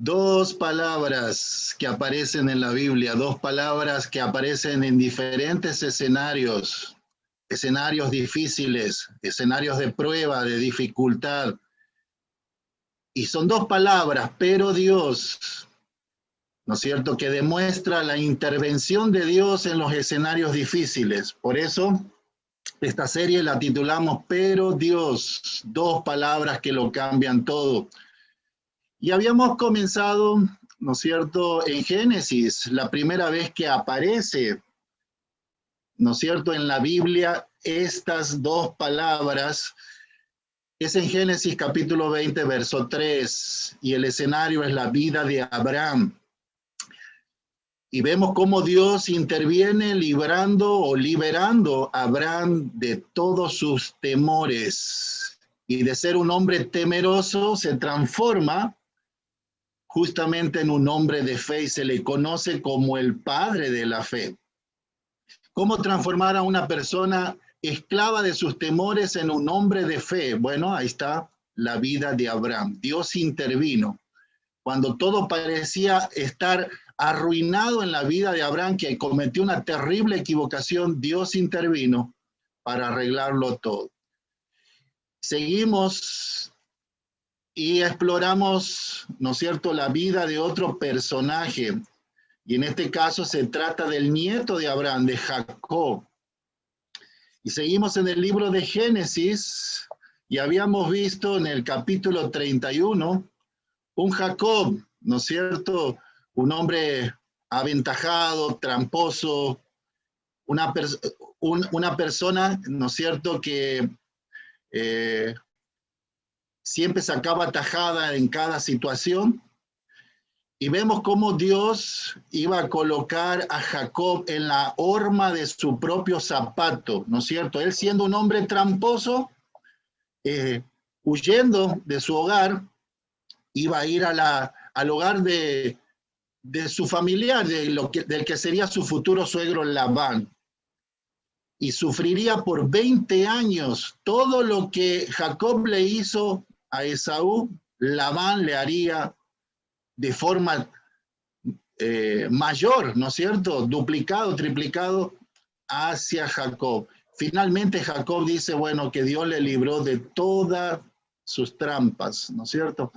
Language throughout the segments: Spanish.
Dos palabras que aparecen en la Biblia, dos palabras que aparecen en diferentes escenarios, escenarios difíciles, escenarios de prueba, de dificultad. Y son dos palabras, pero Dios, ¿no es cierto?, que demuestra la intervención de Dios en los escenarios difíciles. Por eso, esta serie la titulamos Pero Dios, dos palabras que lo cambian todo. Y habíamos comenzado, ¿no es cierto?, en Génesis, la primera vez que aparece, ¿no es cierto?, en la Biblia, estas dos palabras, es en Génesis capítulo 20, verso 3, y el escenario es la vida de Abraham. Y vemos cómo Dios interviene librando o liberando a Abraham de todos sus temores. Y de ser un hombre temeroso se transforma justamente en un hombre de fe y se le conoce como el padre de la fe. ¿Cómo transformar a una persona esclava de sus temores en un hombre de fe? Bueno, ahí está la vida de Abraham. Dios intervino. Cuando todo parecía estar arruinado en la vida de Abraham, que cometió una terrible equivocación, Dios intervino para arreglarlo todo. Seguimos y exploramos, ¿no es cierto?, la vida de otro personaje. Y en este caso se trata del nieto de Abraham, de Jacob. Y seguimos en el libro de Génesis y habíamos visto en el capítulo 31 un Jacob, ¿no es cierto?, un hombre aventajado, tramposo, una persona, ¿no es cierto?, que siempre sacaba tajada en cada situación. Y vemos cómo Dios iba a colocar a Jacob en la horma de su propio zapato, ¿no es cierto? Él siendo un hombre tramposo, huyendo de su hogar, iba a ir al hogar de su familiar, del que sería su futuro suegro Labán. Y sufriría por 20 años todo lo que Jacob le hizo a Esaú, Labán le haría de forma mayor, ¿no es cierto?, duplicado, triplicado hacia Jacob. Finalmente Jacob dice, bueno, que Dios le libró de todas sus trampas, ¿no es cierto?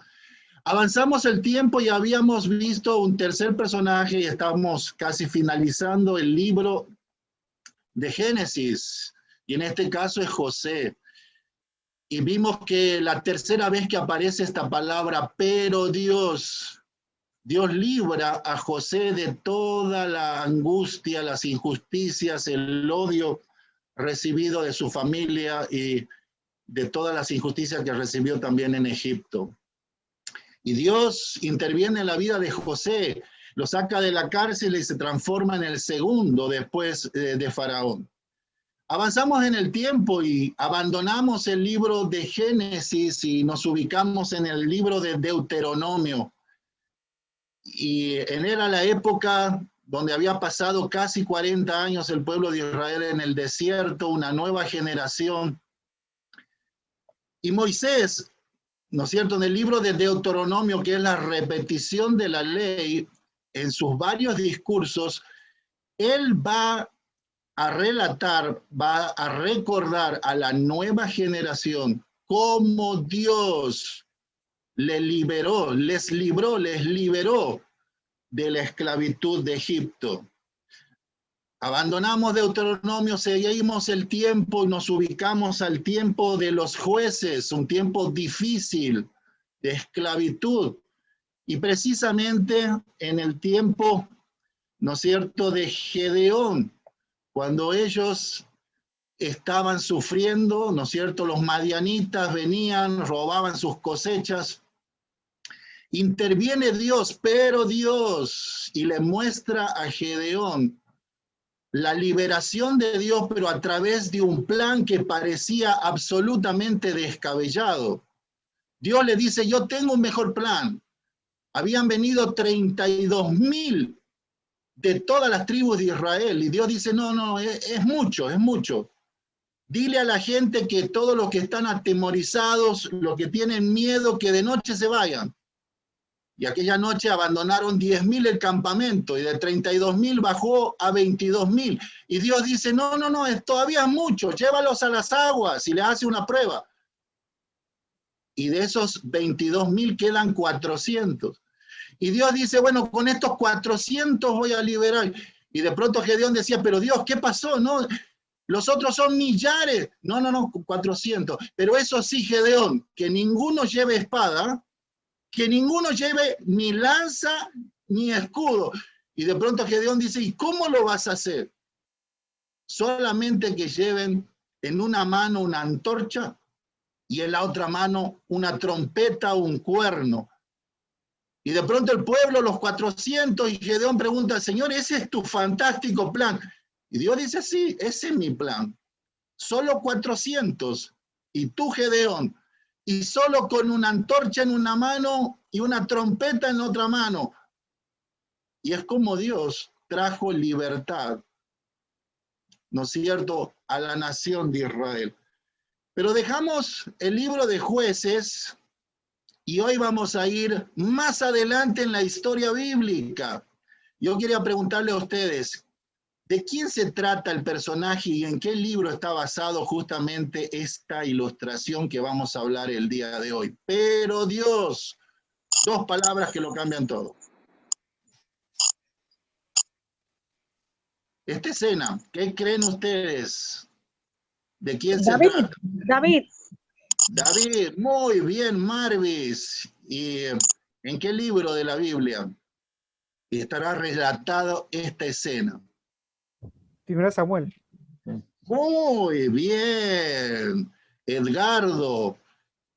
Avanzamos el tiempo y habíamos visto un tercer personaje y estamos casi finalizando el libro de Génesis, y en este caso es José. Y vimos que la tercera vez que aparece esta palabra, pero Dios libra a José de toda la angustia, las injusticias, el odio recibido de su familia y de todas las injusticias que recibió también en Egipto. Y Dios interviene en la vida de José, lo saca de la cárcel y se transforma en el segundo después de Faraón. Avanzamos en el tiempo y abandonamos el libro de Génesis y nos ubicamos en el libro de Deuteronomio. Y era la época donde había pasado casi 40 años el pueblo de Israel en el desierto, una nueva generación. Y Moisés, ¿no es cierto?, en el libro de Deuteronomio, que es la repetición de la ley, en sus varios discursos, él va a relatar, va a recordar a la nueva generación cómo Dios les libró de la esclavitud de Egipto. Abandonamos Deuteronomio, seguimos el tiempo y nos ubicamos al tiempo de los jueces, un tiempo difícil de esclavitud. Y precisamente en el tiempo, ¿no es cierto?, de Gedeón, cuando ellos estaban sufriendo, ¿no es cierto?, los madianitas venían, robaban sus cosechas. Interviene Dios, pero Dios, y le muestra a Gedeón la liberación de Dios, pero a través de un plan que parecía absolutamente descabellado. Dios le dice, yo tengo un mejor plan. Habían venido 32,000 de todas las tribus de Israel, y Dios dice, no, es mucho, es mucho. Dile a la gente que todos los que están atemorizados, los que tienen miedo, que de noche se vayan. Y aquella noche abandonaron 10.000 el campamento y de 32.000 bajó a 22.000. Y Dios dice, no, no, no, es todavía mucho, llévalos a las aguas y le hace una prueba. Y de esos 22.000 quedan 400. Y Dios dice, bueno, con estos 400 voy a liberar. Y de pronto Gedeón decía, pero Dios, ¿qué pasó? No, los otros son millares. No, no, no, 400. Pero eso sí, Gedeón, que ninguno lleve espada, que ninguno lleve ni lanza ni escudo. Y de pronto Gedeón dice, ¿y cómo lo vas a hacer? Solamente que lleven en una mano una antorcha y en la otra mano una trompeta o un cuerno. Y de pronto el pueblo, los 400, y Gedeón pregunta, Señor, ¿ese es tu fantástico plan? Y Dios dice, sí, ese es mi plan. Solo 400. Y tú, Gedeón, y solo con una antorcha en una mano y una trompeta en otra mano. Y es como Dios trajo libertad, ¿no es cierto?, a la nación de Israel. Pero dejamos el libro de Jueces y hoy vamos a ir más adelante en la historia bíblica. Yo quería preguntarle a ustedes, ¿de quién se trata el personaje y en qué libro está basado justamente esta ilustración que vamos a hablar el día de hoy? Pero Dios, dos palabras que lo cambian todo. Esta escena, ¿qué creen ustedes? ¿De quién se trata? David. David, muy bien, Marvis. ¿Y en qué libro de la Biblia estará relatado esta escena? Primera Samuel. Muy bien, Edgardo.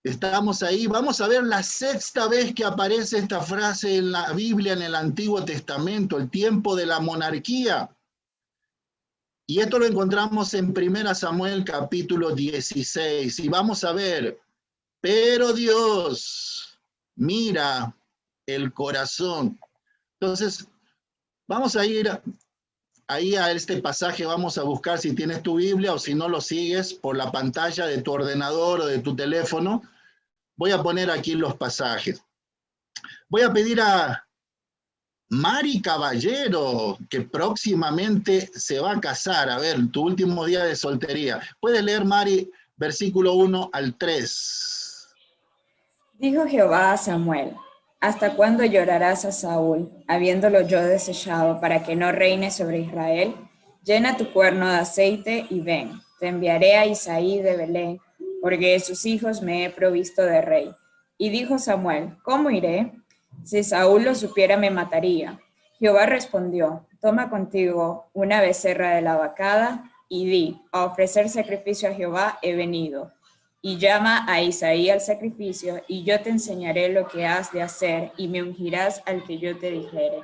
Estamos ahí. Vamos a ver la sexta vez que aparece esta frase en la Biblia, en el Antiguo Testamento, el tiempo de la monarquía. Y esto lo encontramos en 1 Samuel capítulo 16. Y vamos a ver, pero Dios mira el corazón. Entonces, vamos a ir ahí a este pasaje, vamos a buscar si tienes tu Biblia o si no lo sigues por la pantalla de tu ordenador o de tu teléfono. Voy a poner aquí los pasajes. Voy a pedir a Mari Caballero, que próximamente se va a casar. A ver, tu último día de soltería. ¿Puedes leer, Mari, versículo 1 al 3? Dijo Jehová a Samuel, ¿hasta cuándo llorarás a Saúl, habiéndolo yo desechado, para que no reine sobre Israel? Llena tu cuerno de aceite y ven, te enviaré a Isaí de Belén, porque de sus hijos me he provisto de rey. Y dijo Samuel, ¿cómo iré? Si Saúl lo supiera, me mataría. Jehová respondió, toma contigo una becerra de la vacada, y di, a ofrecer sacrificio a Jehová he venido. Y llama a Isaí al sacrificio, y yo te enseñaré lo que has de hacer, y me ungirás al que yo te dijere.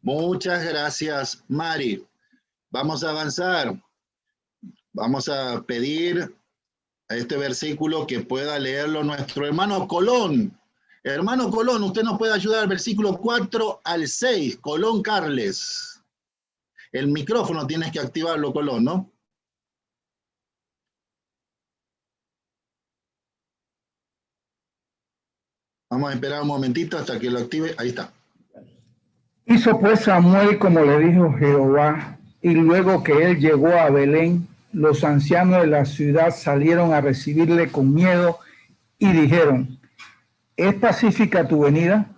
Muchas gracias, Mari. Vamos a avanzar. Vamos a pedir a este versículo que pueda leerlo nuestro hermano Colón. Hermano Colón, usted nos puede ayudar al versículo 4 al 6. Colón Carles. El micrófono tienes que activarlo, Colón, ¿no? Vamos a esperar un momentito hasta que lo active. Ahí está. Hizo pues Samuel como le dijo Jehová, y luego que él llegó a Belén, los ancianos de la ciudad salieron a recibirle con miedo y dijeron, ¿es pacífica tu venida?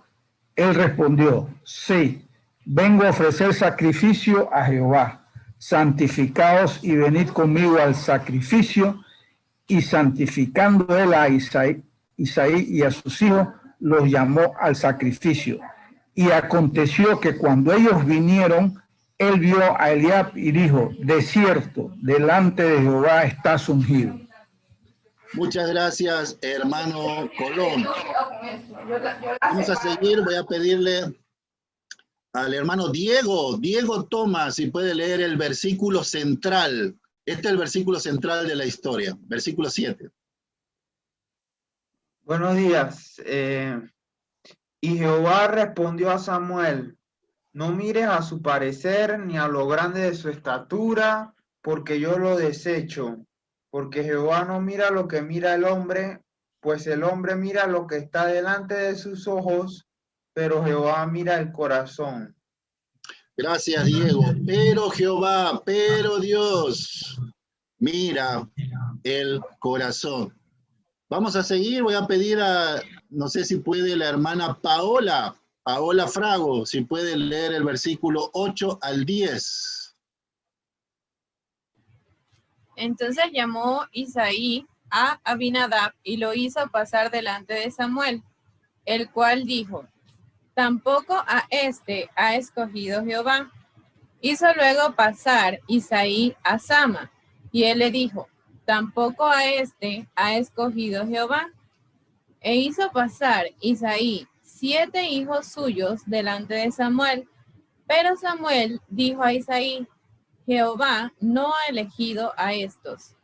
Él respondió, sí, vengo a ofrecer sacrificio a Jehová. Santificaos y venid conmigo al sacrificio. Y santificando él a Isaí y a sus hijos, los llamó al sacrificio. Y aconteció que cuando ellos vinieron, él vio a Eliab y dijo, de cierto, delante de Jehová estás ungido. Muchas gracias, hermano Colón. Vamos a seguir, voy a pedirle al hermano Diego Tomás, si puede leer el versículo central. Este es el versículo central de la historia, versículo 7. Buenos días. Y Jehová respondió a Samuel, no mires a su parecer ni a lo grande de su estatura, porque yo lo desecho. Porque Jehová no mira lo que mira el hombre, pues el hombre mira lo que está delante de sus ojos, pero Jehová mira el corazón. Gracias, Diego. Pero Jehová, pero Dios, mira el corazón. Vamos a seguir, voy a pedir no sé si puede la hermana Paola Frago, si puede leer el versículo 8 al 10. Entonces llamó Isaí a Abinadab y lo hizo pasar delante de Samuel, el cual dijo: tampoco a este ha escogido Jehová. Hizo luego pasar Isaí a Sama, y él le dijo: tampoco a este ha escogido Jehová. E hizo pasar Isaí 7 hijos suyos delante de Samuel, pero Samuel dijo a Isaí: Jehová no ha elegido a estos.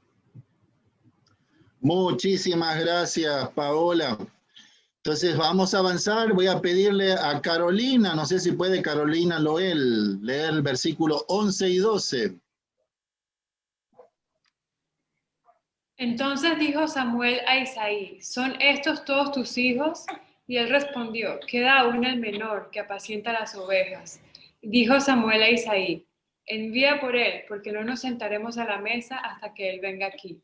Muchísimas gracias, Paola. Entonces vamos a avanzar. Voy a pedirle a Carolina, no sé si puede Carolina Loel leer el versículo 11 y 12. Entonces dijo Samuel a Isaí: ¿son estos todos tus hijos? Y él respondió: queda aún el menor, que apacienta las ovejas. Y dijo Samuel a Isaí: envía por él, porque no nos sentaremos a la mesa hasta que él venga aquí.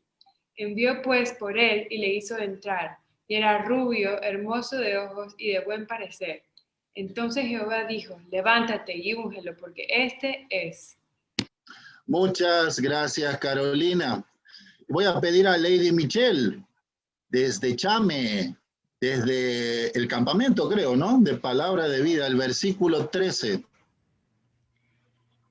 Envió pues por él y le hizo entrar, y era rubio, hermoso de ojos y de buen parecer. Entonces Jehová dijo: levántate y úngelo, porque este es. Muchas gracias, Carolina. Voy a pedir a Lady Michelle, desde Chame, desde el campamento, creo, ¿no? De Palabra de Vida, el versículo 13.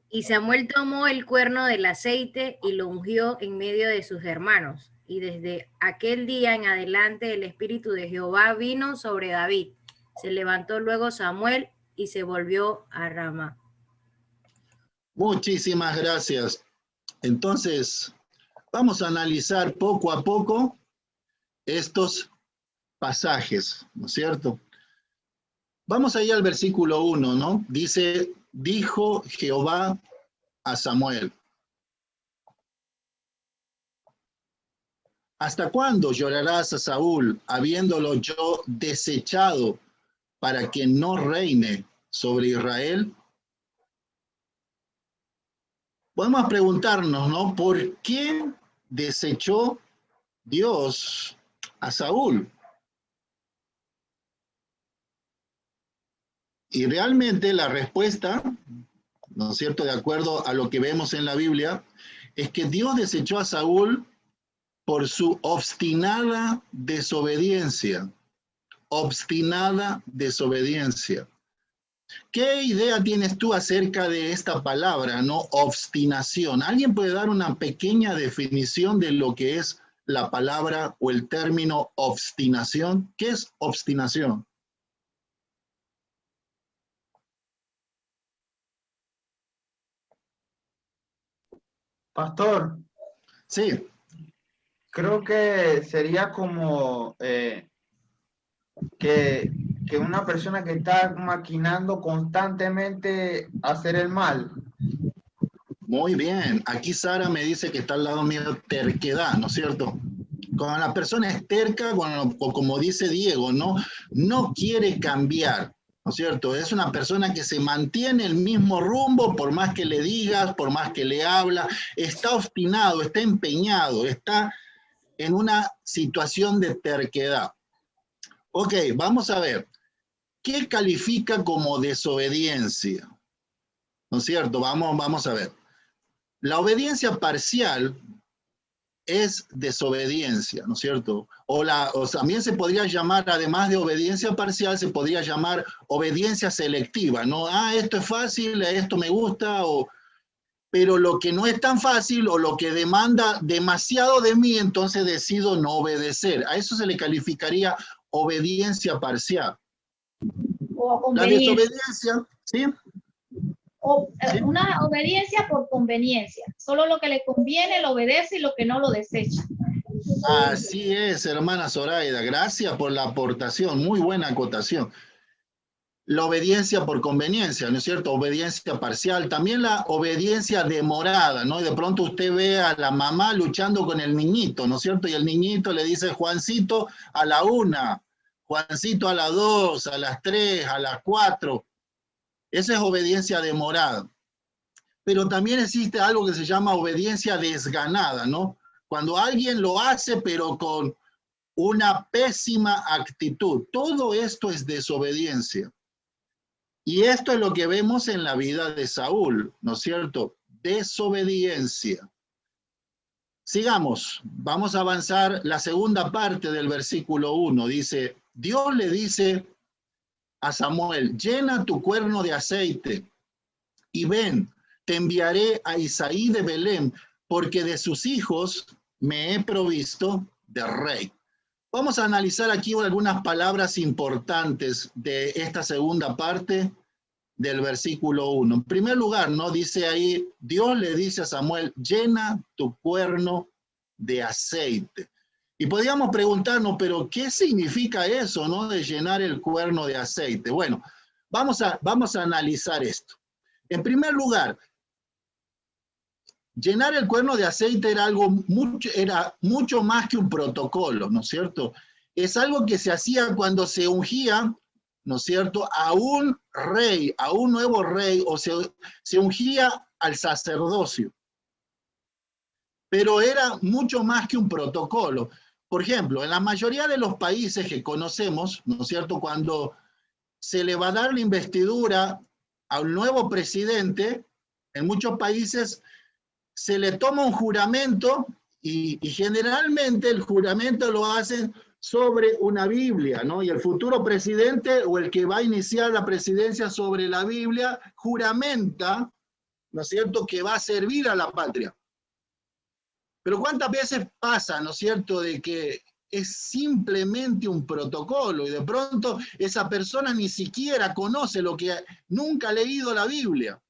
Y Samuel tomó el cuerno del aceite y lo ungió en medio de sus hermanos. Y desde aquel día en adelante el Espíritu de Jehová vino sobre David. Se levantó luego Samuel y se volvió a Ramá. Muchísimas gracias. Entonces, vamos a analizar poco a poco estos pasajes, ¿no es cierto? Vamos ahí al versículo 1, ¿no? Dice: dijo Jehová a Samuel: ¿hasta cuándo llorarás a Saúl, habiéndolo yo desechado, para que no reine sobre Israel? Podemos preguntarnos, ¿no? ¿Por qué desechó Dios a Saúl? Y realmente la respuesta, ¿no es cierto?, de acuerdo a lo que vemos en la Biblia, es que Dios desechó a Saúl por su obstinada desobediencia. Obstinada desobediencia. ¿Qué idea tienes tú acerca de esta palabra, no? Obstinación. ¿Alguien puede dar una pequeña definición de lo que es la palabra o el término obstinación? ¿Qué es obstinación? Pastor, Sí. creo que sería como que una persona que está maquinando constantemente hacer el mal. Muy bien. Aquí Sara me dice que está al lado mío terquedad, ¿no es cierto? Cuando la persona es terca, o como dice Diego, no quiere cambiar, ¿no es cierto? Es una persona que se mantiene el mismo rumbo por más que le digas, por más que le habla, está obstinado, está empeñado, está en una situación de terquedad. Ok, vamos a ver. ¿Qué califica como desobediencia? ¿No es cierto? Vamos a ver. La obediencia parcial es desobediencia, ¿no es cierto? O también se podría llamar, además de obediencia parcial, se podría llamar obediencia selectiva, ¿no? Esto es fácil, esto me gusta, pero lo que no es tan fácil o lo que demanda demasiado de mí, entonces decido no obedecer. A eso se le calificaría obediencia parcial. O La desobediencia, ¿sí? ¿Sí? Una obediencia por conveniencia. Solo lo que le conviene lo obedece y lo que no lo desecha. Así es, hermana Zoraida. Gracias por la aportación. Muy buena acotación. La obediencia por conveniencia, ¿no es cierto? Obediencia parcial. También la obediencia demorada, ¿no? Y de pronto usted ve a la mamá luchando con el niñito, ¿no es cierto? Y el niñito le dice: Juancito, a la 1, Juancito a las 2, a las 3, a las 4. Esa es obediencia demorada. Pero también existe algo que se llama obediencia desganada, ¿no? Cuando alguien lo hace, pero con una pésima actitud. Todo esto es desobediencia. Y esto es lo que vemos en la vida de Saúl, ¿no es cierto? Desobediencia. Sigamos, vamos a avanzar la segunda parte del versículo 1. Dice, Dios le dice a Samuel, llena tu cuerno de aceite y ven, te enviaré a Isaí de Belén, porque de sus hijos me he provisto de rey. Vamos a analizar aquí algunas palabras importantes de esta segunda parte del versículo 1. En primer lugar, ¿no? Dice ahí, Dios le dice a Samuel, llena tu cuerno de aceite. Y podríamos preguntarnos, pero ¿qué significa eso, no? De llenar el cuerno de aceite. Bueno, vamos a analizar esto. En primer lugar, llenar el cuerno de aceite era mucho más que un protocolo, ¿no es cierto? Es algo que se hacía cuando se ungía, ¿no es cierto?, a un rey, a un nuevo rey, o se ungía al sacerdocio. Pero era mucho más que un protocolo. Por ejemplo, en la mayoría de los países que conocemos, ¿no es cierto?, cuando se le va a dar la investidura a un nuevo presidente, en muchos países se le toma un juramento y generalmente el juramento lo hacen sobre una Biblia, ¿no? Y el futuro presidente o el que va a iniciar la presidencia sobre la Biblia juramenta, ¿no es cierto?, que va a servir a la patria. Pero ¿cuántas veces pasa, ¿no es cierto?, de que es simplemente un protocolo y de pronto esa persona ni siquiera conoce nunca ha leído la Biblia?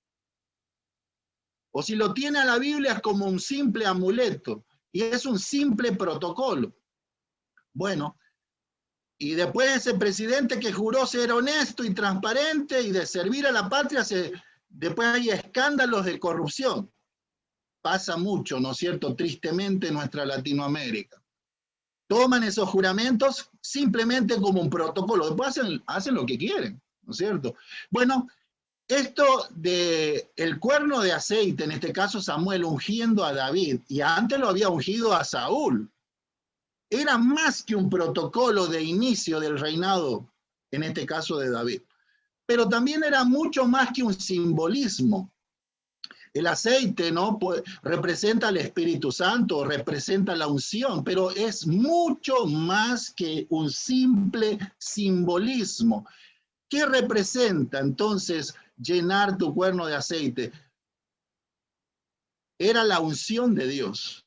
O si lo tiene a la Biblia es como un simple amuleto y es un simple protocolo. Bueno, y después ese presidente que juró ser honesto y transparente y de servir a la patria, después hay escándalos de corrupción. Pasa mucho, ¿no es cierto?, tristemente en nuestra Latinoamérica. Toman esos juramentos simplemente como un protocolo, después hacen lo que quieren, ¿no es cierto? Bueno, esto de el cuerno de aceite, en este caso Samuel ungiendo a David, y antes lo había ungido a Saúl, era más que un protocolo de inicio del reinado, en este caso de David. Pero también era mucho más que un simbolismo. El aceite, ¿no?, pues, representa al Espíritu Santo, representa la unción, pero es mucho más que un simple simbolismo. ¿Qué representa entonces llenar tu cuerno de aceite? Era la unción de Dios.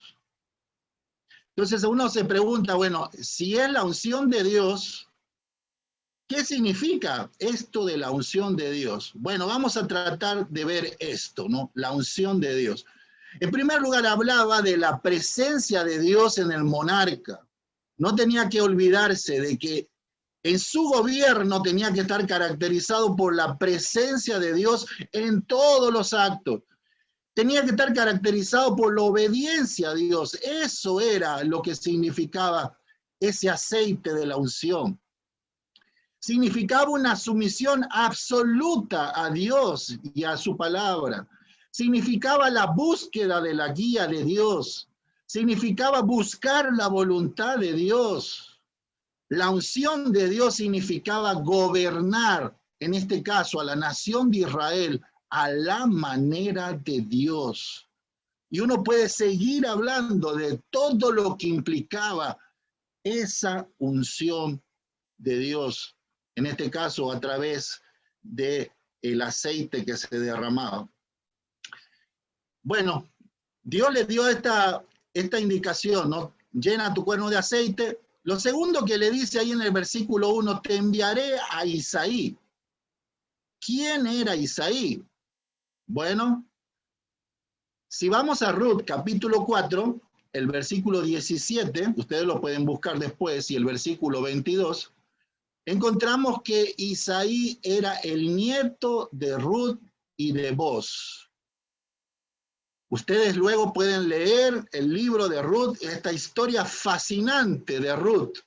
Entonces uno se pregunta, bueno, si es la unción de Dios, ¿qué significa esto de la unción de Dios? Bueno, vamos a tratar de ver esto, ¿no? La unción de Dios. En primer lugar, hablaba de la presencia de Dios en el monarca. No tenía que olvidarse de que en su gobierno tenía que estar caracterizado por la presencia de Dios en todos los actos. Tenía que estar caracterizado por la obediencia a Dios. Eso era lo que significaba ese aceite de la unción. Significaba una sumisión absoluta a Dios y a su palabra. Significaba la búsqueda de la guía de Dios. Significaba buscar la voluntad de Dios. La unción de Dios significaba gobernar, en este caso a la nación de Israel, a la manera de Dios. Y uno puede seguir hablando de todo lo que implicaba esa unción de Dios, en este caso a través del aceite que se derramaba. Bueno, Dios le dio esta indicación, ¿no? Llena tu cuerno de aceite. Lo segundo que le dice ahí en el versículo 1, te enviaré a Isaí. ¿Quién era Isaí? Bueno, si vamos a Ruth capítulo 4, el versículo 17, ustedes lo pueden buscar después, y el versículo 22, encontramos que Isaí era el nieto de Ruth y de Boz. Ustedes luego pueden leer el libro de Ruth, esta historia fascinante de Ruth,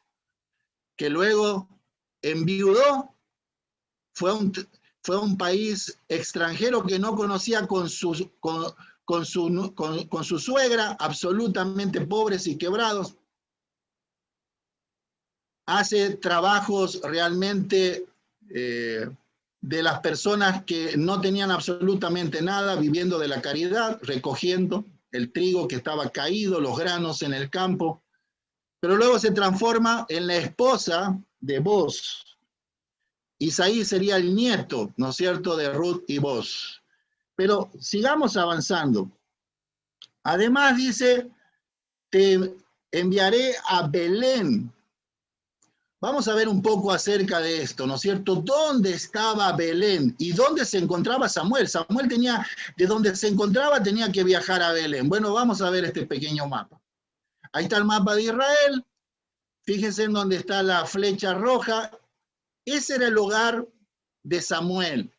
que luego enviudó, fue a un país extranjero que no conocía con su suegra, absolutamente pobres y quebrados. Hace trabajos realmente de las personas que no tenían absolutamente nada, viviendo de la caridad, recogiendo el trigo que estaba caído, los granos en el campo, pero luego se transforma en la esposa de Booz. Isaí sería el nieto, ¿no es cierto?, de Ruth y Booz. Pero sigamos avanzando. Además dice, te enviaré a Belén. Vamos a ver un poco acerca de esto, ¿no es cierto? ¿Dónde estaba Belén? ¿Y dónde se encontraba Samuel? Samuel tenía, de donde se encontraba, tenía que viajar a Belén. Bueno, vamos a ver este pequeño mapa. Ahí está el mapa de Israel. Fíjense en dónde está la flecha roja. Ese era el hogar de Samuel.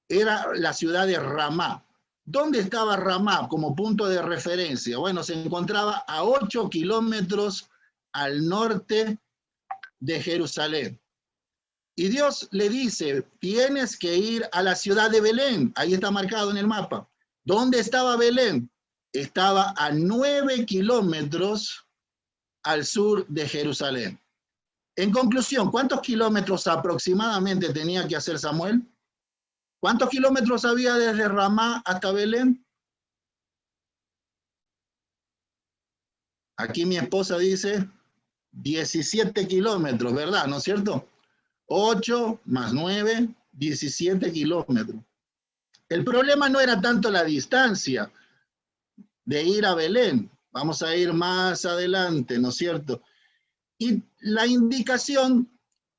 Era la ciudad de Ramá. ¿Dónde estaba Ramá como punto de referencia? Bueno, se encontraba a 8 kilómetros al norte de Jerusalén. Y Dios le dice, tienes que ir a la ciudad de Belén. Ahí está marcado en el mapa. ¿Dónde estaba Belén? Estaba a 9 kilómetros al sur de Jerusalén. En conclusión, ¿cuántos kilómetros aproximadamente tenía que hacer Samuel? ¿Cuántos kilómetros había desde Ramá hasta Belén? Aquí mi esposa dice 17 kilómetros, ¿verdad? ¿No es cierto? 8 más 9, 17 kilómetros. El problema no era tanto la distancia de ir a Belén. Vamos a ir más adelante, ¿no es cierto? Y la indicación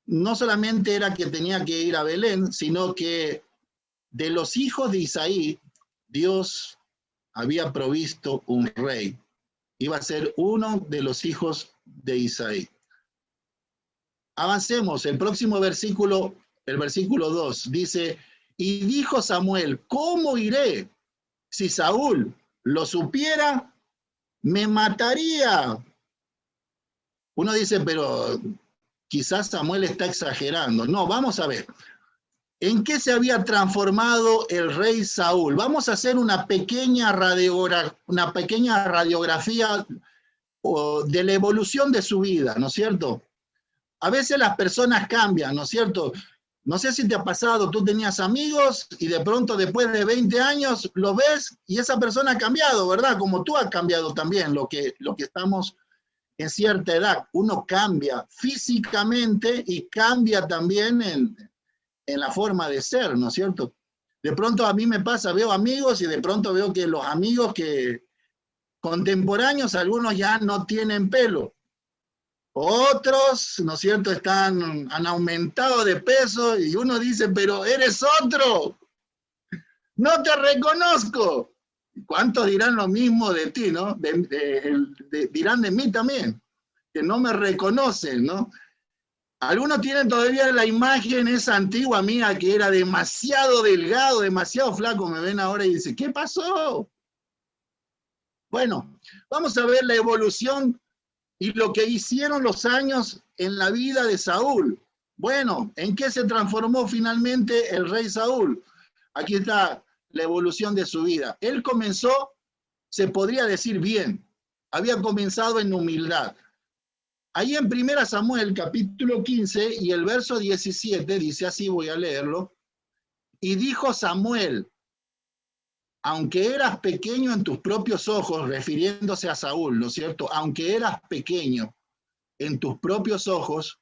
no solamente era que tenía que ir a Belén, sino que de los hijos de Isaí, Dios había provisto un rey. Iba a ser uno de los hijos de Isaí. Avancemos, el próximo versículo, el versículo 2, dice, y dijo Samuel, ¿cómo iré? Si Saúl lo supiera, me mataría. Uno dice, pero quizás Samuel está exagerando. No, vamos a ver. ¿En qué se había transformado el rey Saúl? Vamos a hacer una pequeña radiografía de la evolución de su vida, ¿no es cierto? A veces las personas cambian, ¿no es cierto? No sé si te ha pasado, tú tenías amigos y de pronto después de 20 años lo ves y esa persona ha cambiado, ¿verdad? Como tú has cambiado también, lo que estamos en cierta edad. Uno cambia físicamente y cambia también en la forma de ser, ¿no es cierto? De pronto a mí me pasa, veo amigos y de pronto veo que los amigos que contemporáneos, algunos ya no tienen pelo. Otros, ¿no es cierto?, han aumentado de peso y uno dice, pero eres otro. No te reconozco. ¿Cuántos dirán lo mismo de ti, no? Dirán de mí también, que no me reconocen, ¿no? Algunos tienen todavía la imagen esa antigua mía que era demasiado delgado, demasiado flaco. Me ven ahora y dicen, ¿qué pasó? Bueno, vamos a ver la evolución y lo que hicieron los años en la vida de Saúl. Bueno, ¿en qué se transformó finalmente el rey Saúl? Aquí está la evolución de su vida. Él comenzó, se podría decir bien, había comenzado en humildad. Ahí en 1 Samuel, capítulo 15, y el verso 17, dice así, voy a leerlo. Y dijo Samuel, aunque eras pequeño en tus propios ojos, refiriéndose a Saúl, ¿no es cierto? Aunque eras pequeño en tus propios ojos,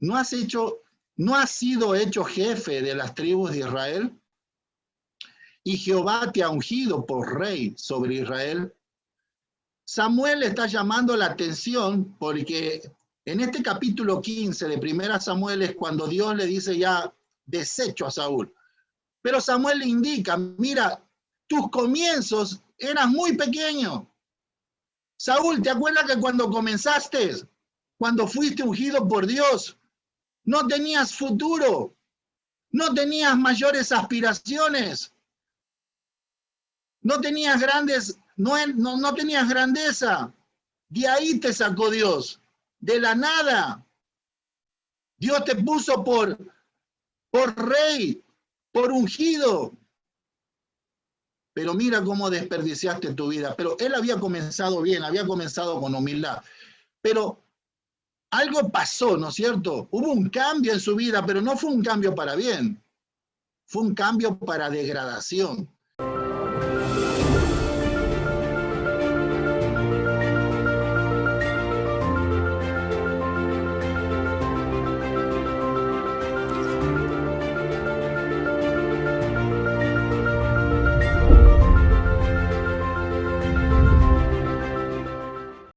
¿no has sido hecho jefe de las tribus de Israel? Y Jehová te ha ungido por rey sobre Israel. Samuel está llamando la atención porque en este capítulo 15 de 1 Samuel es cuando Dios le dice ya desecho a Saúl. Pero Samuel le indica, mira, tus comienzos eran muy pequeños. Saúl, ¿te acuerdas que cuando comenzaste, cuando fuiste ungido por Dios, no tenías futuro, no tenías mayores aspiraciones, no tenías no tenías grandeza? De ahí te sacó Dios, de la nada. Dios te puso por rey, por ungido. Pero mira cómo desperdiciaste tu vida. Pero él había comenzado bien, había comenzado con humildad. Pero algo pasó, ¿no es cierto? Hubo un cambio en su vida, pero no fue un cambio para bien. Fue un cambio para degradación.